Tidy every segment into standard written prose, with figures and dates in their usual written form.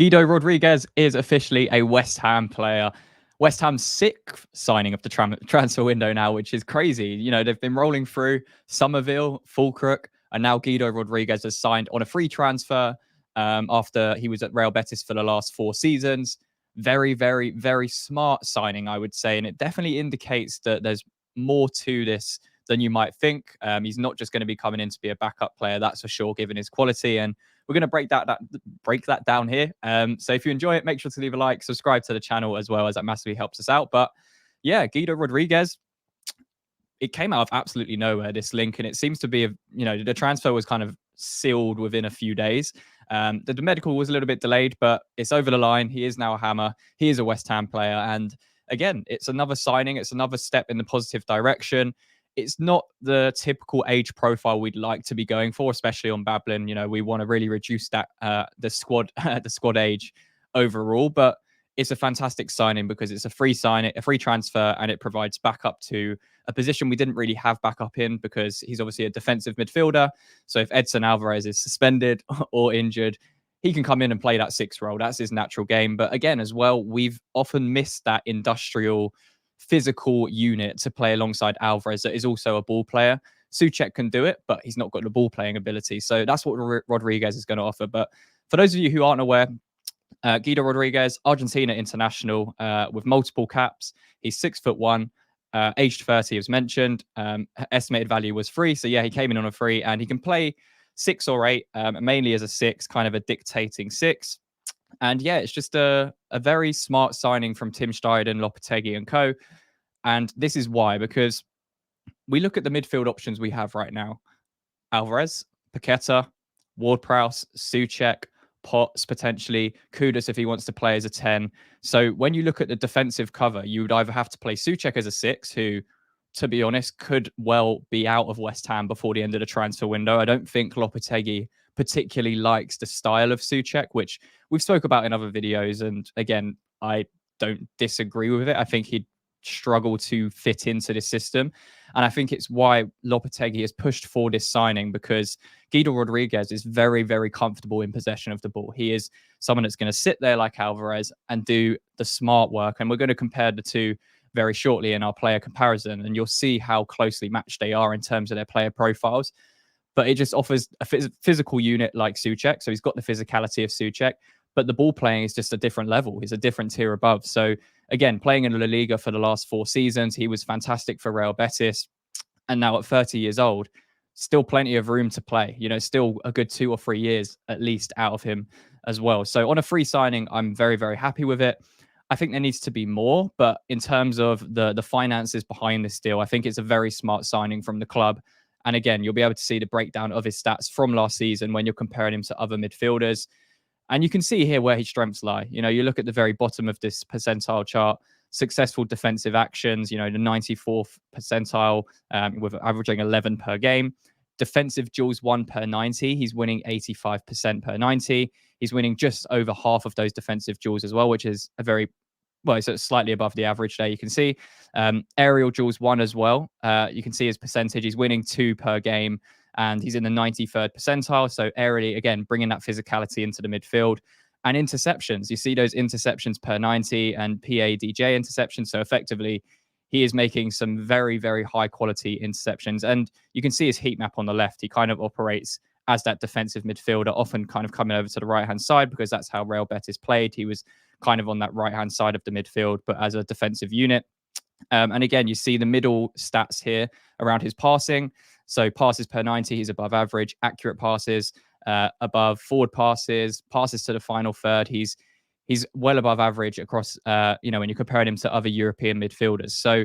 Guido Rodriguez is officially a West Ham player. West Ham's sixth signing of the transfer window now, which is crazy. You know, they've been rolling through Somerville, Fulkirk, and now Guido Rodriguez has signed on a free transfer after he was at Real Betis for the last 4 seasons. Very, very, very smart signing, I would say. And it definitely indicates that there's more to this than you might think. He's not just going to be coming in to be a backup player, that's for sure, given his quality. And we're going to break that down here. So if you enjoy it, make sure to leave a like, subscribe to the channel as well, as that massively helps us out. But yeah, Guido Rodriguez, it came out of absolutely nowhere, this link, and it seems to be, the transfer was kind of sealed within a few days. The medical was a little bit delayed, but it's over the line. He is now a Hammer. He is a West Ham player. And again, it's another signing. It's another step in the positive direction. It's not the typical age profile we'd like to be going for, especially on Babbling. You know, we want to really reduce that the squad age overall, but it's a fantastic signing because it's a free transfer, and it provides backup to a position we didn't really have backup in because he's obviously a defensive midfielder. So if Edson Alvarez is suspended or injured, he can come in and play that sixth role. That's his natural game. But again, as well, we've often missed that industrial physical unit to play alongside Alvarez that is also a ball player. Souček can do it, but he's not got the ball playing ability. So that's what Rodriguez is going to offer. But for those of you who aren't aware, Guido Rodriguez, Argentina international with multiple caps. He's 6'1", aged 30 as mentioned. Estimated value was free. So yeah, he came in on a free, and he can play 6 or 8, mainly as a 6, kind of a dictating 6. And yeah, it's just a very smart signing from Tim Steidten, Lopetegui and co. And this is why, because we look at the midfield options we have right now. Alvarez, Paqueta, Ward-Prowse, Souček, Potts potentially, Kudus if he wants to play as a 10. So when you look at the defensive cover, you would either have to play Souček as a 6, who, to be honest, could well be out of West Ham before the end of the transfer window. I don't think Lopetegui particularly likes the style of Souček, which we've spoke about in other videos. And again, I don't disagree with it. I think he'd struggle to fit into this system. And I think it's why Lopetegui has pushed for this signing, because Guido Rodriguez is very, very comfortable in possession of the ball. He is someone that's going to sit there like Alvarez and do the smart work. And we're going to compare the two very shortly in our player comparison, and you'll see how closely matched they are in terms of their player profiles. But it just offers a physical unit like Souček. So he's got the physicality of Souček, but the ball playing is just a different level. He's a different tier above. So again, playing in La Liga for the last 4 seasons, he was fantastic for Real Betis. And now at 30 years old, still plenty of room to play. You know, still a good 2 or 3 years at least out of him as well. So on a free signing, I'm very, very happy with it. I think there needs to be more, but in terms of the finances behind this deal, I think it's a very smart signing from the club. And again, you'll be able to see the breakdown of his stats from last season when you're comparing him to other midfielders. And you can see here where his strengths lie. You know, you look at the very bottom of this percentile chart, successful defensive actions, you know, the 94th percentile with averaging 11 per game. Defensive duels 1 per 90. He's winning 85% per 90. He's winning just over half of those defensive duels as well, which is a very, well, it's slightly above the average there, you can see. Aerial duels 1 as well. You can see his percentage. He's winning 2 per game, and he's in the 93rd percentile. So aerially, again, bringing that physicality into the midfield. And interceptions, you see those interceptions per 90 and PADJ interceptions. So effectively, he is making some very, very high quality interceptions. And you can see his heat map on the left. He kind of operates as that defensive midfielder, often kind of coming over to the right-hand side, because that's how Real Betis played. He was kind of on that right-hand side of the midfield, but as a defensive unit. And again, you see the middle stats here around his passing. So passes per 90, he's above average. Accurate passes, above. Forward passes to the final third, he's well above average across, when you're comparing him to other European midfielders. So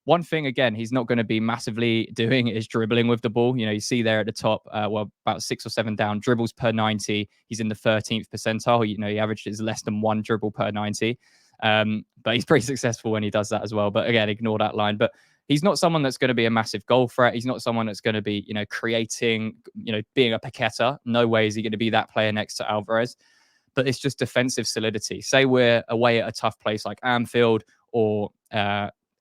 one thing, again, he's not going to be massively doing is dribbling with the ball. You know, you see there at the top, about 6 or 7 down, dribbles per 90. He's in the 13th percentile. You know, he averages less than 1 dribble per 90. But he's pretty successful when he does that as well. But again, ignore that line. But he's not someone that's going to be a massive goal threat. He's not someone that's going to be, creating, being a Paqueta. No way is he going to be that player next to Alvarez. But it's just defensive solidity. Say we're away at a tough place like Anfield or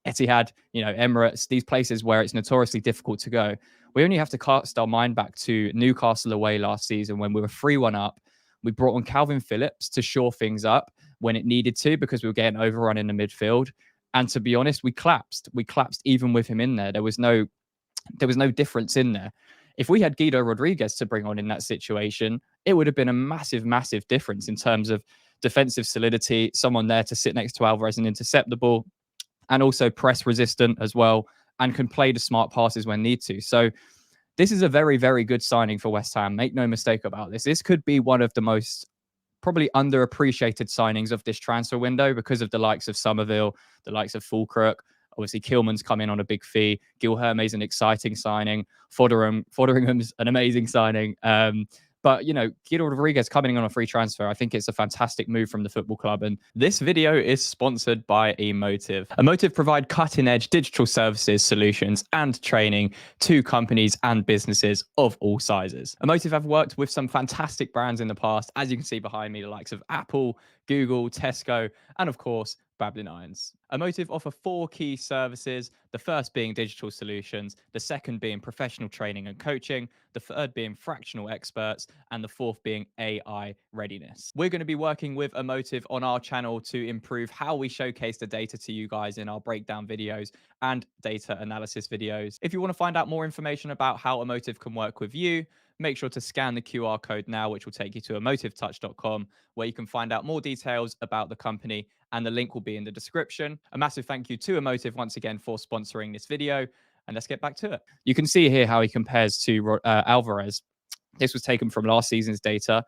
Etihad, Emirates, these places where it's notoriously difficult to go. We only have to cast our mind back to Newcastle away last season when we were 3-1 up. We brought on Calvin Phillips to shore things up when it needed to because we were getting overrun in the midfield. And to be honest, we collapsed. We collapsed even with him in there. There was no difference in there. If we had Guido Rodriguez to bring on in that situation, it would have been a massive, massive difference in terms of defensive solidity, someone there to sit next to Alvarez and intercept the ball, and also press resistant as well, and can play the smart passes when need to. So this is a very, very good signing for West Ham. Make no mistake about this. This could be one of the most probably underappreciated signings of this transfer window because of the likes of Somerville, the likes of Fulkrug. Obviously, Kilman's come in on a big fee. Gilherme's an exciting signing. Fotheringham's an amazing signing. But, you know, Guido Rodriguez coming in on a free transfer, I think it's a fantastic move from the football club. And this video is sponsored by Emotive. Emotive provide cutting-edge digital services, solutions, and training to companies and businesses of all sizes. Emotive have worked with some fantastic brands in the past, as you can see behind me, the likes of Apple, Google, Tesco, and of course, Babylon Irons. Emotive offer 4 key services, the first being digital solutions, the second being professional training and coaching, the third being fractional experts, and the fourth being AI readiness. We're going to be working with Emotive on our channel to improve how we showcase the data to you guys in our breakdown videos and data analysis videos. If you want to find out more information about how Emotive can work with you, make sure to scan the QR code now, which will take you to emotivetouch.com, where you can find out more details about the company, and the link will be in the description. A massive thank you to Emotive once again for sponsoring this video, and let's get back to it. You can see here how he compares to Alvarez. This was taken from last season's data.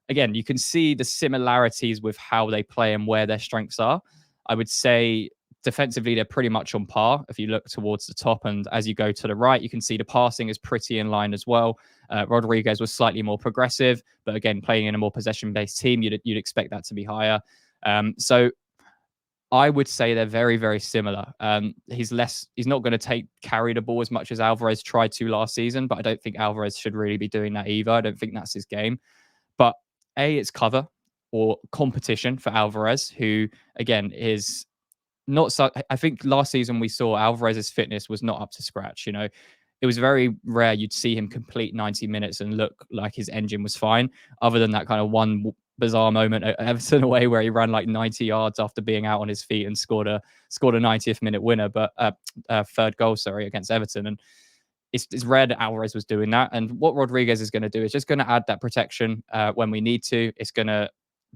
Again, you can see the similarities with how they play and where their strengths are. I would say defensively, they're pretty much on par if you look towards the top. And as you go to the right, you can see the passing is pretty in line as well. Rodriguez was slightly more progressive, but again, playing in a more possession-based team, you'd expect that to be higher. So I would say they're very, very similar. He's not going to carry the ball as much as Alvarez tried to last season, but I don't think Alvarez should really be doing that either. I don't think that's his game. But it's cover or competition for Alvarez, who again is not so. I think last season we saw Alvarez's fitness was not up to scratch. You know, it was very rare you'd see him complete 90 minutes and look like his engine was fine, other than that kind of one bizarre moment at Everton away where he ran like 90 yards after being out on his feet and scored a 90th minute winner, but third goal, against Everton. And it's rare that Alvarez was doing that. And what Rodriguez is going to do is just going to add that protection when we need to. It's going to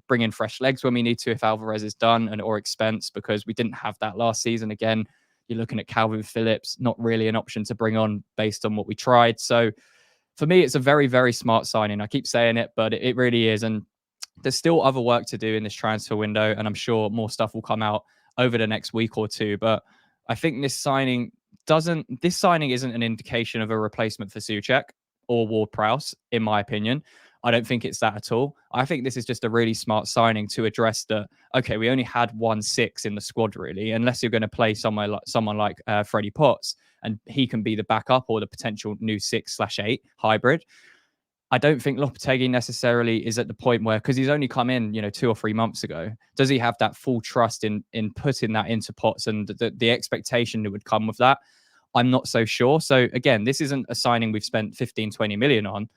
bring in fresh legs when we need to if Alvarez is done or expense, because we didn't have that last season. Again, you're looking at Calvin Phillips, not really an option to bring on based on what we tried. So for me, it's a very, very smart signing. I keep saying it, but it really is. And there's still other work to do in this transfer window, and I'm sure more stuff will come out over the next week or two. But I think this signing isn't an indication of a replacement for Souček or Ward-Prowse, in my opinion. I don't think it's that at all. I think this is just a really smart signing to address we only had 1-6 in the squad, really, unless you're going to play someone like Freddie Potts, and he can be the backup or the potential new 6/8 hybrid. I don't think Lopetegui necessarily is at the point where, because he's only come in, 2 or 3 months ago, does he have that full trust in putting that into Potts and the expectation that would come with that? I'm not so sure. So again, this isn't a signing we've spent 15, 20 million on.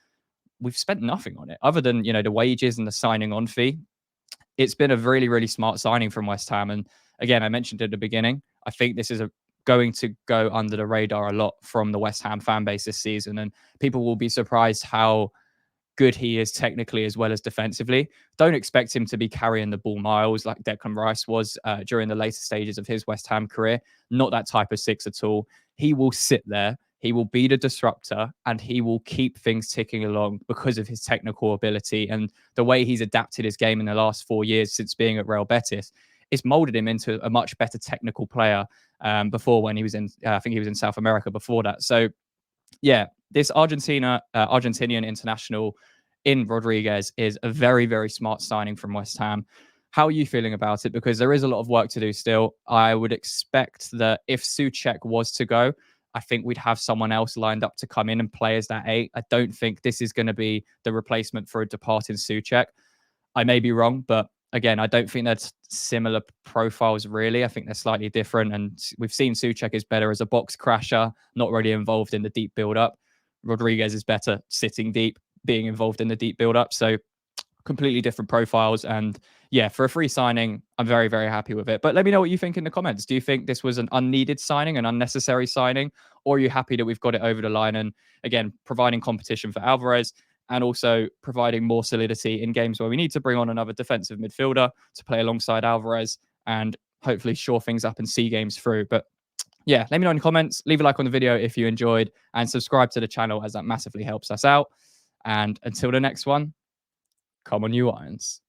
We've spent nothing on it other than, the wages and the signing on fee. It's been a really, really smart signing from West Ham. And again, I mentioned at the beginning, I think this is going to go under the radar a lot from the West Ham fan base this season. And people will be surprised how good he is technically as well as defensively. Don't expect him to be carrying the ball miles like Declan Rice was during the later stages of his West Ham career. Not that type of 6 at all. He will sit there. He will be the disruptor, and he will keep things ticking along because of his technical ability and the way he's adapted his game in the last 4 years since being at Real Betis. It's molded him into a much better technical player before, when he was in, I think he was in South America before that. So yeah, this Argentinian international in Rodriguez is a very, very smart signing from West Ham. How are you feeling about it? Because there is a lot of work to do still. I would expect that if Souček was to go, I think we'd have someone else lined up to come in and play as that 8. I don't think this is going to be the replacement for a departing Souček. I may be wrong, but again, I don't think that's similar profiles, really. I think they're slightly different. And we've seen Souček is better as a box crasher, not really involved in the deep build-up. Rodriguez is better sitting deep, being involved in the deep build-up. So completely different profiles. And yeah, for a free signing, I'm very, very happy with it. But let me know what you think in the comments. Do you think this was an unneeded signing, an unnecessary signing, or are you happy that we've got it over the line and, again, providing competition for Alvarez and also providing more solidity in games where we need to bring on another defensive midfielder to play alongside Alvarez and hopefully shore things up and see games through? But yeah, let me know in the comments. Leave a like on the video if you enjoyed and subscribe to the channel, as that massively helps us out. And until the next one, come on, you Irons.